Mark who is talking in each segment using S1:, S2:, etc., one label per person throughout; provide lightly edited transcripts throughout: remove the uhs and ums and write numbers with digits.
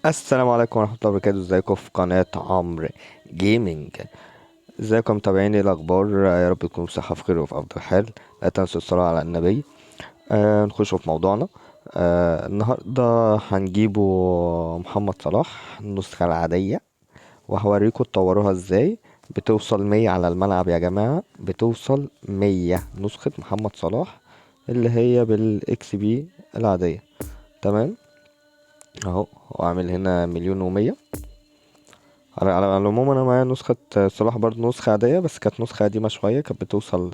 S1: السلام عليكم ورحمة الله وبركاته. ازيكم في قناة عمرو جيمنج؟ ازيكم متابعين؟ ايه الاخبار؟ يا رب تكونوا بصحة، في خير وفي افضل حال. لا تنسوا الصلاة على النبي. نخش في موضوعنا. النهاردة هنجيبوا محمد صلاح النسخة العادية، وهوريكم تطوروها ازاي. بتوصل 100 على الملعب يا جماعة، بتوصل 100 نسخة محمد صلاح اللي هي بالاكس بي العادية. تمام. اهو واعمل هنا مليون ومية. على العموم انا معايا نسخة صلاح برضه، نسخة عادية بس كانت نسخة قديمة شوية، كانت بتوصل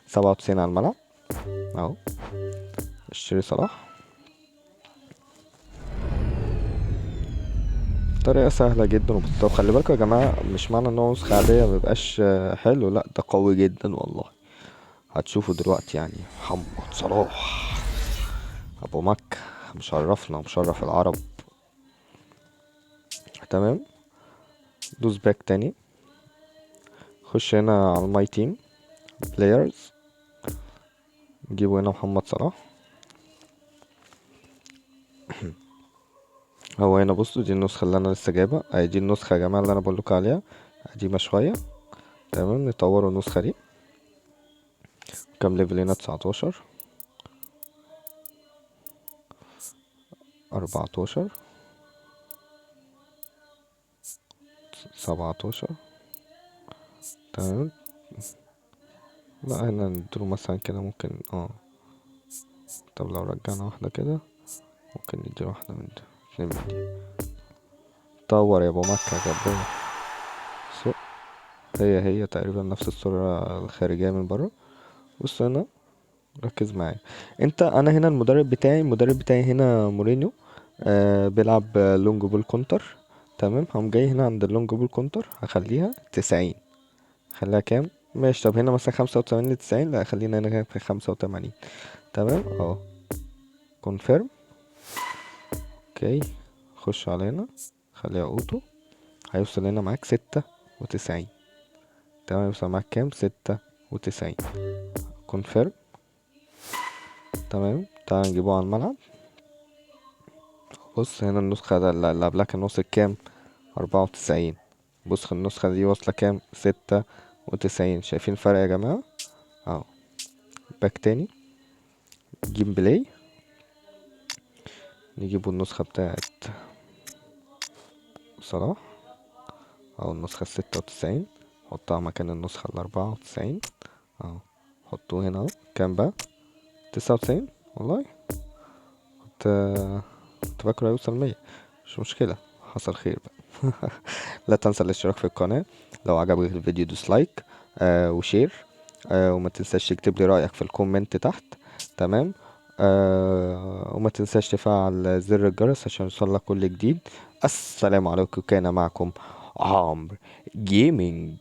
S1: 97 على الملعب. اهو اشتري صلاح. طريقة سهلة جدا وبسيطة. وخلي بالكوا يا جماعة، مش معنى ان هو نسخة عادية مبيبقاش حلو، لا ده قوي جدا والله. هتشوفوا دلوقتي يعني. محمد صلاح ابو مكة، مشرفنا ومشرف العرب. تمام. دوس باك تاني. خش هنا على الماي تيم بلايرز. نجيبوا هنا محمد صلاح. هو هنا بصوا، دي النسخة اللي انا لسه جايبها، اهي دي النسخة يا جماعة اللي انا بقولكوا عليها، قديمة شوية. تمام. نطوروا النسخة دي. كام ليفل هنا؟ 19، 14، 17. تمام. لا هنا نديله مثلا كده ممكن طب لو رجعنا واحدة كده، ممكن نديله واحدة من دي، اتنين من دي. طور يا ابو مكة جبار. سو هي تقريبا نفس الصورة الخارجية من بره. بص هنا، ركز معايا. انا هنا المدرب بتاعي هنا مورينيو. بيلعب لونج بول كونتر. تمام. هقوم جاي هنا عند اللونج بول كونتر، هخليها 90. خليها كام؟ ماشي. طب هنا مثلا 85 ل90، لا خلينا هنا في 85. تمام. كونفيرم. اوكي. خش على هنا، خليها اوتو. هيوصل هنا معاك 96. تمام. يوصل معاك كام؟ 96. كونفيرم. تمام. تعال نجيبه على الملعب. بص هنا النسخة اللي قبلها كان واصل كام؟ 94. بص النسخة دي واصلة كام؟ 96. شايفين الفرق يا جماعة؟ اهو. باك تاني. جيم بلاي. نجيبوا النسخة بتاعت صلاح، او النسخة 96. حطها مكان النسخة 94. اهو. حطوه هنا اهو. كام بقى؟ 99. والله كنت كنت فاكره هيوصل 100. مش مشكلة، حصل خير بقى. لا تنسى الاشتراك في القناة. لو عجبك الفيديو دوس لايك وشير. وما تنساش تكتب لي رأيك في الكومنت تحت. تمام. وما تنساش تفعل زر الجرس عشان يوصلك كل جديد. السلام عليكم، كان معكم عمرو جيمنج.